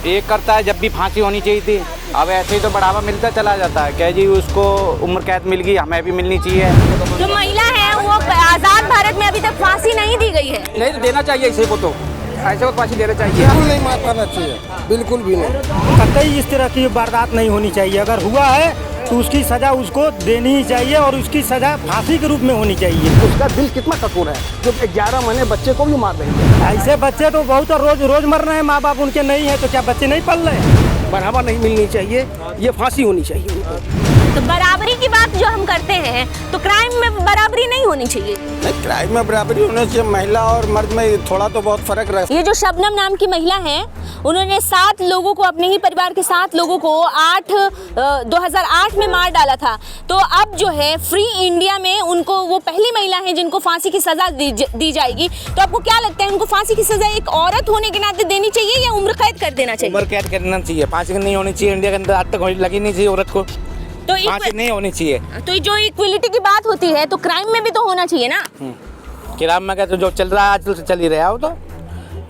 एक करता है जब भी फांसी होनी चाहिए थी, अब ऐसे ही तो बढ़ावा मिलता चला जाता है। क्या जी उसको उम्र कैद मिल गई, हमें भी मिलनी चाहिए। जो महिला है वो आज़ाद भारत में अभी तक फांसी नहीं दी गई है। नहीं देना चाहिए इसे को, तो ऐसे को फांसी देना चाहिए। बिल्कुल नहीं मार पाना चाहिए, बिल्कुल भी नहीं। कतई इस तरह की वारदात नहीं होनी चाहिए। अगर हुआ है तो उसकी सजा उसको देनी ही चाहिए और उसकी सजा फांसी के रूप में होनी चाहिए। उसका दिल कितना कठोर है जो 11 महीने बच्चे को भी मार रही है। ऐसे बच्चे तो बहुत रोज मर रहे हैं, माँ बाप उनके नहीं है तो क्या बच्चे नहीं पल रहे हैं? बढ़ावा नहीं मिलनी चाहिए, ये फांसी होनी चाहिए उनको। तो बराबरी की बात जो हम करते हैं तो क्राइम में बराबरी नहीं होनी चाहिए। नहीं, क्राइम में बराबरी होनी चाहिए। महिला और मर्द में थोड़ा तो बहुत फर्क रहे। ये जो शबनम नाम की महिला है, उन्होंने 7 लोगों को, अपने ही परिवार के 7 लोगों को 2008 में मार डाला था। तो अब जो है फ्री इंडिया में उनको, वो पहली महिला है जिनको फांसी की सजा दी जाएगी। तो आपको क्या लगता है, उनको फांसी की सजा एक औरत होने के नाते देनी चाहिए या उम्र कैद कर देना चाहिए? उम्र कैद करना चाहिए, फांसी नहीं होनी चाहिए। इंडिया के अंदर आज तक लगी नहीं चाहिए औरत को, तो फांसी नहीं होनी चाहिए। तो जो इक्वलिटी की बात होती है तो क्राइम में भी तो होना चाहिए ना। किराम में क्या, तो जो चल रहा है आजकल से चल ही रहा हो, तो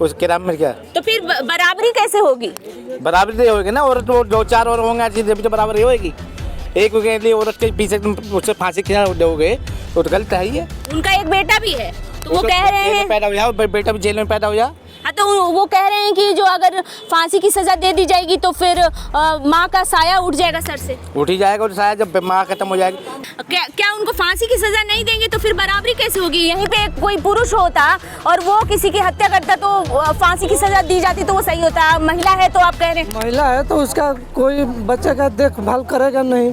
उस किराम में क्या तो फिर बराबरी कैसे होगी? बराबरी नहीं होगी ना। औरत तो 2-4 और होंगे जब तो बराबरी होगी। एक के लिए औरत के पीछे उससे फांसी खिला दोगे तो गलत है ही है। उनका एक बेटा भी है तो वो कह रहे हैं पैदा हो जाए, बेटा भी जेल में पैदा हो जाए। हाँ, तो वो कह रहे हैं कि जो अगर फांसी की सजा दे दी जाएगी तो फिर माँ का साया उठ जाएगा सर से। उठ ही जाएगा और साया जब माँ खत्म हो जाएगी। क्या उनको फांसी की सजा नहीं देंगे तो फिर बराबरी कैसे होगी? यहीं पे कोई पुरुष होता और वो किसी की हत्या करता तो फांसी की सजा दी जाती तो वो सही होता। महिला है तो आप कह रहे हैं महिला है तो उसका कोई बच्चे का देखभाल करेगा नहीं,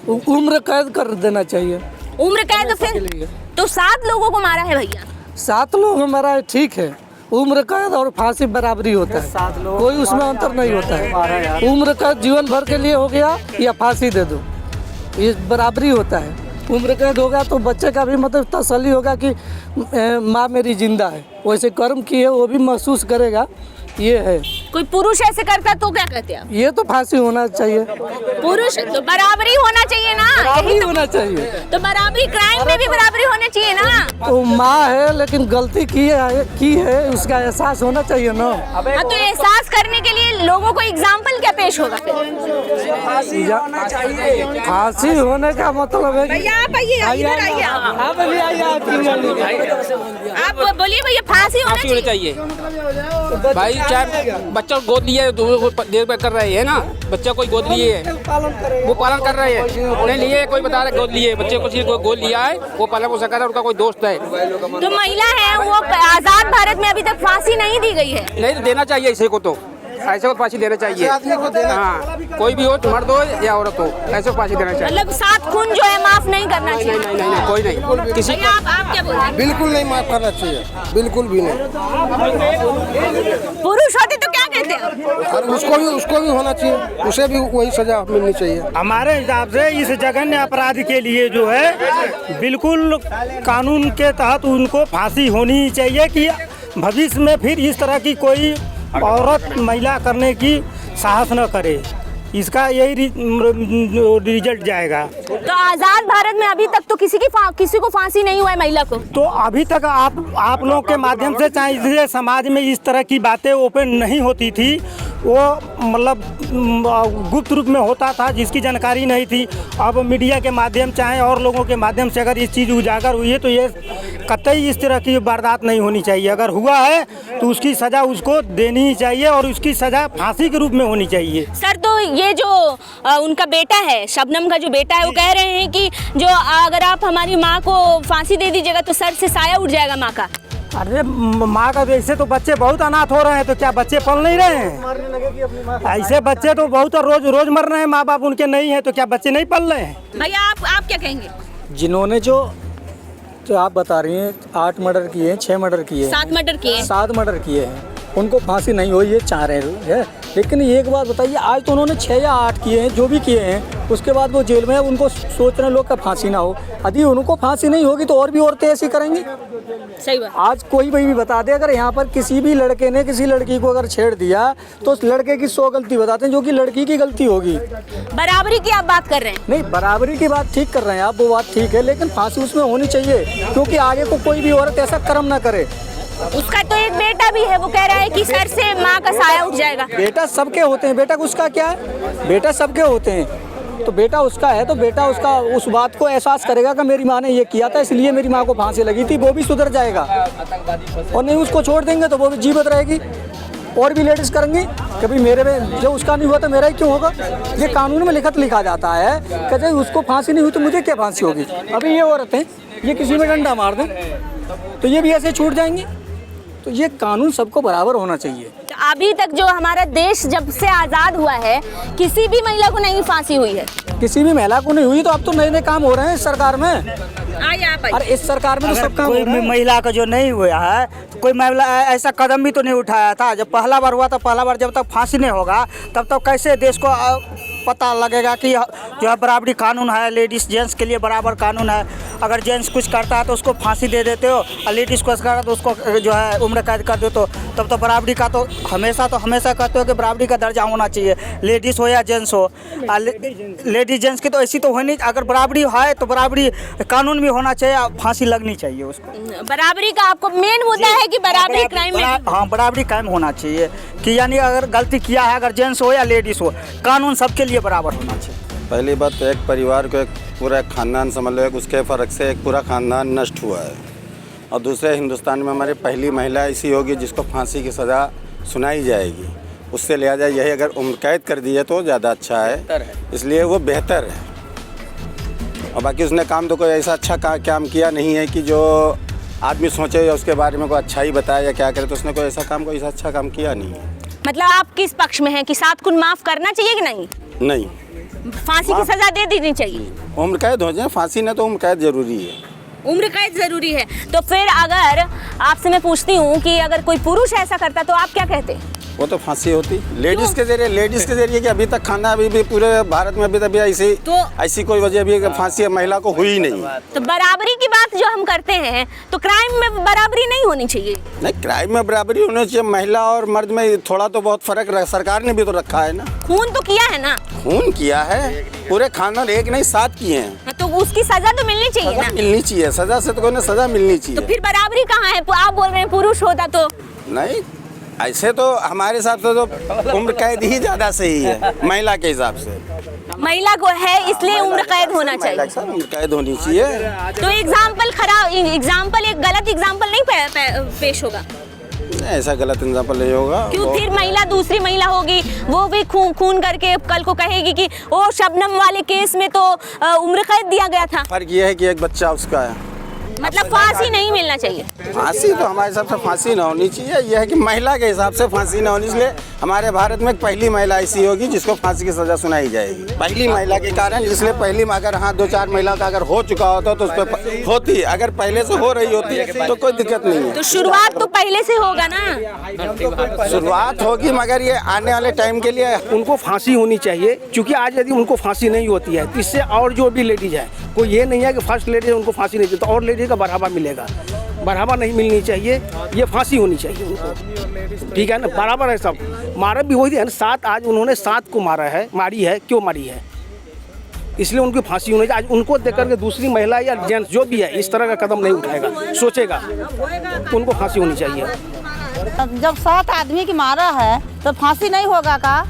उम्र कैद कर देना चाहिए। उम्र कैद? तो फिर तो 7 लोगों को मारा है भैया। 7 लोग हमारा ठीक है, उम्र कैद और फांसी बराबरी होता है, कोई उसमें अंतर नहीं होता है। उम्र कैद जीवन भर के लिए हो गया या फांसी दे दो, ये बराबरी होता है। उम्र कैद होगा तो बच्चे का भी मतलब तसल्ली होगा कि माँ मेरी जिंदा है, वैसे कर्म किए वो भी महसूस करेगा। ये है, कोई पुरुष ऐसे करता तो क्या कहते हैं? ये तो फांसी होना चाहिए। पुरुष तो बराबरी होना चाहिए ना, बराबरी होना चाहिए। तो बराबरी, क्राइम में भी बराबरी होनी चाहिए ना। तो माँ है लेकिन गलती की है उसका एहसास होना चाहिए ना। हाँ, तो एहसास करने के लिए लोगों को एग्जाम्पल क्या पेश होगा फिर? फांसी होने का मतलब है भैया आप आइए, इधर आइए आप बोलिए भैया, फांसी होनी चाहिए भाई। चाहे बच्चा गोद लिए देर कर रहे हैं ना, बच्चा कोई गोद लिए है वो पालन कर रहे हैं, नहीं लिए कोई बता रहे गोद लिए बच्चे को गोद लिया है वो पालन पोषण कर रहा है, उनका कोई दोस्त है। तो महिला है वो आज़ाद भारत में अभी तक फांसी नहीं दी गई है। नहीं देना चाहिए इसे को, तो ऐसे को फांसी देना चाहिए। हाँ, कोई भी हो, मर्द हो या औरत हो, ऐसे को फांसी देना चाहिए। मतलब 7 खून जो है माफ नहीं करना चाहिए। नहीं, कोई नहीं किसी भैया आप क्या बोल रहे हैं? बिल्कुल नहीं मार पाना चाहिए, बिल्कुल भी नहीं। पुरुष होते तो क्या कहते हैं? और उसको भी होना चाहिए, उसे भी वही सजा मिलनी चाहिए। हमारे हिसाब से इस जघन्य अपराध के लिए जो है बिल्कुल कानून के तहत उनको फांसी होनी चाहिए कि भविष्य में फिर इस तरह की कोई औरत महिला करने की साहस न करे। इसका यही रिजल्ट जाएगा। तो आज़ाद भारत में अभी तक तो किसी को फांसी नहीं हुआ है महिला को। तो अभी तक आप लोगों के माध्यम से, चाहे इसलिए समाज में इस तरह की बातें ओपन नहीं होती थी, वो मतलब गुप्त रूप में होता था जिसकी जानकारी नहीं थी। अब मीडिया के माध्यम चाहे और लोगों के माध्यम से अगर इस चीज़ उजागर हुई है तो ये कतई इस तरह की वारदात नहीं होनी चाहिए। अगर हुआ है तो उसकी सज़ा उसको देनी ही चाहिए और उसकी सज़ा फांसी के रूप में होनी चाहिए। सर, तो ये जो उनका बेटा है, शबनम का जो बेटा है, वो कह रहे हैं कि जो अगर आप हमारी माँ को फांसी दे दीजिएगा तो सर से साया उठ जाएगा माँ का। अरे माँ का, ऐसे तो बच्चे बहुत अनाथ हो रहे हैं, तो क्या बच्चे पल नहीं रहे हैं? ऐसे बच्चे तो बहुत रोज मर रहे हैं, माँ बाप उनके नहीं है तो क्या बच्चे नहीं पल रहे हैं? भैया आप क्या कहेंगे? जिन्होंने जो आप बता रही हैं 8 मर्डर किए हैं, 6 मर्डर किए हैं, 7 मर्डर किए हैं, 7 मर्डर किए हैं, उनको फांसी नहीं हो ये चाह रहे हैं। लेकिन एक बात बताइए, आज तो उन्होंने 6 या 8 किए हैं, जो भी किए हैं, उसके बाद वो जेल में है, उनको सोच रहे लोग का फांसी ना हो। यदि उनको फांसी नहीं होगी तो और भी औरतें ऐसी करेंगी। सही बात। आज कोई भी बता दे, अगर यहाँ पर किसी भी लड़के ने किसी लड़की को अगर छेड़ दिया तो उस लड़के की 100 गलती बताते हैं, जो कि लड़की की गलती होगी। बराबरी की आप बात कर रहे हैं? नहीं, बराबरी की बात ठीक कर रहे हैं आप, वो बात ठीक है, लेकिन फांसी उसमें होनी चाहिए क्योंकि आगे को कोई भी औरत ऐसा कर्म ना करे। उसका तो एक बेटा भी है, वो कह रहा है कि सर से माँ का साया उठ जाएगा। बेटा सबके होते हैं, बेटा उसका क्या है, बेटा सबके होते हैं। तो बेटा उसका है तो बेटा उसका उस बात को एहसास करेगा कि मेरी माँ ने ये किया था इसलिए मेरी माँ को फांसी लगी थी, वो भी सुधर जाएगा। और नहीं उसको छोड़ देंगे तो वो भी जीवित रहेगी। और भी लेडीज करेंगी कि भाई मेरे में जो उसका नहीं हुआ तो मेरा ही क्यों होगा। ये कानून में लिखा जाता है कि उसको फांसी नहीं हुई तो मुझे क्या फांसी होगी। अभी ये औरतें ये किसी में डंडा मार दें तो ये भी ऐसे छूट जाएंगी। तो ये कानून सबको बराबर होना चाहिए। तो अभी तक जो हमारा देश जब से आज़ाद हुआ है किसी भी महिला को नहीं फांसी हुई है, किसी भी महिला को नहीं हुई। तो अब तो नए नए काम हो रहे हैं इस सरकार में। आइए आप और इस सरकार में तो सब काम हो कोई रहा है। महिला का जो नहीं हुआ है तो कोई महिला ऐसा कदम भी तो नहीं उठाया था। जब पहला बार हुआ था, पहला बार जब तक फांसी नहीं होगा तब तक कैसे देश को पता लगेगा कि जो है बराबरी कानून है, लेडीज़ जेंट्स के लिए बराबर कानून है। अगर जेंट्स कुछ करता है तो उसको फांसी दे देते हो और लेडीज़ को करता तो उसको जो है उम्र कैद कर देते हो। तब तो बराबरी का तो हमेशा कहते हो कि बराबरी का दर्जा होना चाहिए, लेडीज़ हो या जेंट्स हो। लेडीज जेंट्स की तो ऐसी तो हो नहीं। अगर बराबरी है तो बराबरी कानून भी होना चाहिए, फांसी लगनी चाहिए उसको। बराबरी का आपको मेन मुद्दा है कि बराबरी क्राइम में, हाँ बराबरी कायम होना चाहिए कि यानी अगर गलती किया है, अगर जेंट्स हो या लेडीज़ हो, कानून सबके लिए बराबर होना चाहिए। पहली बात तो एक परिवार को एक पूरा खानदान समझ लो, एक उसके फ़र्क से एक पूरा खानदान नष्ट हुआ है। और दूसरे हिंदुस्तान में हमारी पहली महिला ऐसी होगी जिसको फांसी की सज़ा सुनाई जाएगी। उससे लिहाजा यही अगर उम्र कैद कर दी है तो ज़्यादा अच्छा है, इसलिए वो बेहतर है। और बाकी उसने काम तो कोई ऐसा अच्छा काम किया नहीं है कि जो आदमी सोचे या उसके बारे में कोई अच्छा ही बताया या क्या करे। तो उसने कोई ऐसा अच्छा काम किया नहीं है। मतलब आप किस पक्ष में हैं कि 7 खून माफ करना चाहिए कि नहीं? नहीं, फांसी की सजा दे देनी चाहिए। उम्र कैद हो जाए, फांसी ना तो उम्र कैद ज़रूरी है। उम्र कैद जरूरी है। तो फिर अगर आपसे मैं पूछती हूँ कि अगर कोई पुरुष ऐसा करता तो आप क्या कहते? वो तो फांसी होती लेडीज़ के जरिए कि अभी तक खाना अभी भी पूरे भारत में अभी ऐसी कोई वजह भी फांसी महिला को हुई नहीं। तो बराबरी की बात जो हम करते हैं तो क्राइम में बराबरी नहीं होनी चाहिए। नहीं, क्राइम में बराबरी होनी चाहिए। महिला और मर्द में थोड़ा तो बहुत फर्क सरकार ने भी तो रखा है ना। खून तो किया है ना, खून किया है, पूरे खानदान एक नहीं 7 किए हैं। तो उसकी सजा तो मिलनी चाहिए ना। मिलनी चाहिए, सजा से तो कोई ना सजा मिलनी चाहिए। तो फिर बराबरी कहाँ है? आप बोल रहे हैं पुरुष होता तो नहीं, ऐसे तो हमारे हिसाब से तो उम्र कैद ही ज़्यादा सही है महिला के हिसाब से। महिला को है इसलिए उम्र कैद होना चाहिए। उम्र कैद होनी चाहिए। तो एग्जाम्पल एक गलत एग्जाम्पल नहीं पेश होगा? ऐसा गलत एग्जाम्पल नहीं होगा। क्यों? फिर महिला दूसरी महिला होगी, वो भी खून करके कल को कहेगी कि ओ शबनम वाले केस में तो उम्र कैद दिया गया था। फर्क ये है कि एक बच्चा उसका है। मतलब फांसी नहीं मिलना चाहिए। फांसी तो हमारे हिसाब से फांसी ना होनी चाहिए। यह है कि महिला के हिसाब से फांसी ना होनी, इसलिए हमारे भारत में पहली महिला ऐसी होगी जिसको फांसी की सजा सुनाई जाएगी। पहली महिला के कारण, इसलिए पहली अगर 2-4 महिला का अगर हो चुका होता तो उस पर होती, अगर पहले से हो रही होती तो कोई दिक्कत नहीं है। तो शुरुआत तो पहले से होगा ना। शुरुआत होगी, मगर ये आने वाले टाइम के लिए उनको फांसी होनी चाहिए। क्योंकि आज यदि उनको फांसी नहीं होती है तो इससे और जो भी लेडीज है, कोई ये नहीं है कि फर्स्ट लेडीज उनको फांसी नहीं देती तो और लेडीज का बढ़ावा मिलेगा। बढ़ावा नहीं मिलनी चाहिए, ये फांसी होनी चाहिए उनको। ठीक है ना, बराबर है सब। मारा भी वही है ना, 7 आज उन्होंने 7 को मारी है। क्यों मारी है? इसलिए उनकी फांसी होनी चाहिए। आज उनको देख करके दूसरी महिला या जेंट्स जो भी है इस तरह का कदम नहीं उठाएगा, सोचेगा, उनको फांसी होनी चाहिए। जब 7 आदमी की मारा है तो फांसी नहीं होगा का?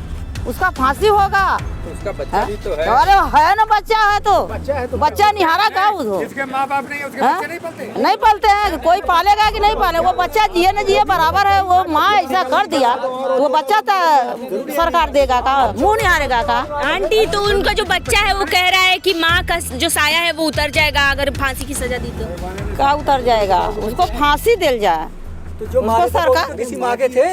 उसका फांसी होगा। उसका बच्चा भी तो है। अरे है ना, बच्चा है तो बच्चा निहारा का उसको। जिसके माँ बाप नहीं है उसके बच्चे नहीं पलते। नहीं पलते हैं, कोई पालेगा कि नहीं पाले? वो बच्चा जिए न जिए बराबर है। वो माँ ऐसा कर दिया तो वो बच्चा तो सरकार देगा का? मुँह निहारेगा का? आंटी, तो उनका जो बच्चा है वो कह रहा है कि माँ का जो साया है वो उतर जाएगा अगर फांसी की सजा दी तो। का उतर जाएगा? उसको फांसी दिल जाए। तो जो मारे थे वो तो किसी माँ के थे,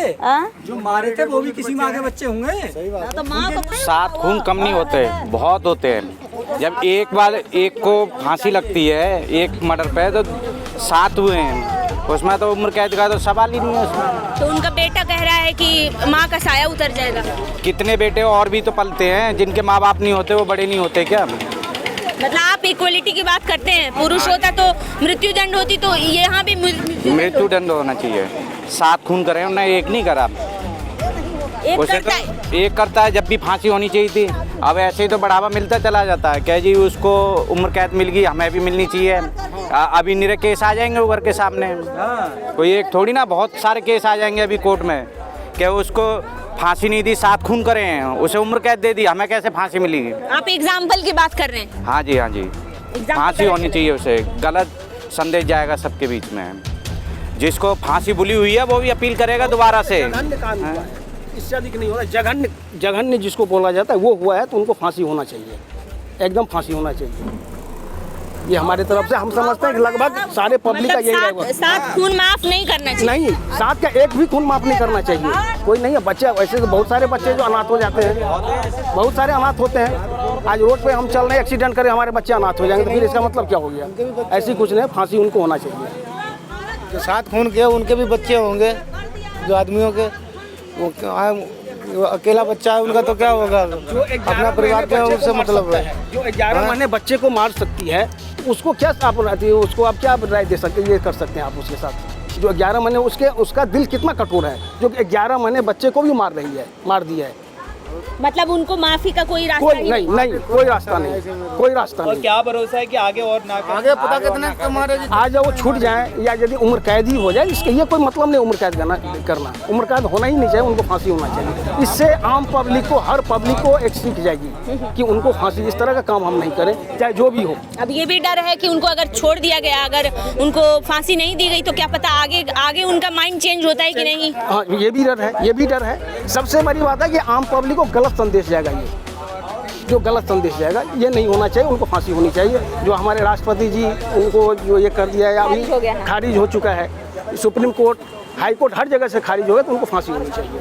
जो मारे थे वो भी किसी माँ के बच्चे होंगे। तो माँ को 7 खून कम नहीं होते, बहुत होते हैं। जब एक बार एक को फांसी लगती है एक मर्डर पे तो 7 हुए हैं, उसमें तो उम्र कैद का तो सवाल ही नहीं है उसमें। तो उनका बेटा कह रहा है कि माँ का साया उतर जाएगा। कितने बेटे और भी तो पलते हैं जिनके माँ बाप नहीं होते, वो बड़े नहीं होते क्या? मतलब आप इक्वलिटी की बात करते हैं? पुरुष होता तो मृत्यु दंड होती, तो यहाँ भी मृत्यु दंड होना चाहिए। 7 खून करे उन्होंने, एक नहीं करा। एक उसे करता है। तो एक करता है, जब भी फांसी होनी चाहिए थी। अब ऐसे ही तो बढ़ावा मिलता चला जाता है। क्या जी उसको उम्र कैद मिल गई, हमें भी मिलनी चाहिए। अभी निरे केस आ जाएंगे ऊपर के सामने, कोई एक थोड़ी ना, बहुत सारे केस आ जाएंगे अभी कोर्ट में कि उसको फांसी नहीं दी, 7 खून करे हैं, उसे उम्र कैद दे दी, हमें कैसे फांसी मिलेगी? आप एग्जाम्पल की बात कर रहे हैं? हाँ जी, हाँ जी, फांसी होनी चाहिए उसे, गलत संदेश जाएगा सबके बीच में। जिसको फांसी बुली हुई है वो भी अपील करेगा दोबारा से। इससे अधिक नहीं होना, जघन्य जिसको बोला जाता है वो हुआ है तो उनको फांसी होना चाहिए, एकदम फांसी होना चाहिए। ये हमारे तरफ से हम समझते हैं कि लगभग सारे पब्लिक का यही रहेगा। 7 खून माफ नहीं करना चाहिए? नहीं, 7 का एक भी खून माफ नहीं करना चाहिए। कोई नहीं है बच्चे, वैसे तो बहुत सारे बच्चे जो अनाथ हो जाते हैं, बहुत सारे अनाथ होते हैं। आज रोड पे हम चल रहे हैं, एक्सीडेंट करें, हमारे बच्चे अनाथ हो जाएंगे, तो फिर इसका मतलब क्या हो गया? ऐसी कुछ नहीं, फांसी उनको होना चाहिए। जो 7 खून किए उनके भी बच्चे होंगे, जो आदमियों के, वो अकेला बच्चा है उनका तो क्या होगा? अपना परिवार का उससे मतलब है। जो 11 महीने बच्चे को मार सकती है उसको क्या आप उसको आप क्या राय दे सकते, ये कर सकते हैं आप उसके साथ? जो 11 महीने उसका दिल कितना कठोर है, जो 11 महीने बच्चे को भी मार दिया है। मतलब उनको माफी का कोई रास्ता नहीं, कोई रास्ता नहीं, कोई रास्ता नहीं। क्या भरोसा है कि आगे और ना आगे पता कितने हमारे आज वो छूट जाए या यदि उम्र कैद ही हो जाए, इसके ये कोई मतलब नहीं उम्र कैद करना, उम्र कैद होना ही नहीं चाहिए, उनको फांसी होना चाहिए। इससे आम पब्लिक को, हर पब्लिक को एक सीख जाएगी कि उनको फांसी, इस तरह का काम हम नहीं करें, चाहे जो भी हो। अब ये भी डर है कि उनको अगर छोड़ दिया गया, अगर उनको फांसी नहीं दी गई तो क्या पता आगे उनका माइंड चेंज होता है कि नहीं? हाँ, ये भी डर है। सबसे बड़ी बात है कि आम पब्लिक को गलत संदेश जाएगा, ये जो गलत संदेश जाएगा ये नहीं होना चाहिए, उनको फांसी होनी चाहिए। जो हमारे राष्ट्रपति जी उनको जो ये कर दिया है, अभी खारिज हो चुका है, सुप्रीम कोर्ट, हाई कोर्ट, हर जगह से खारिज हो गया, तो उनको फांसी होनी चाहिए।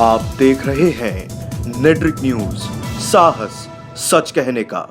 आप देख रहे हैं नेट्रिक न्यूज, साहस सच कहने का।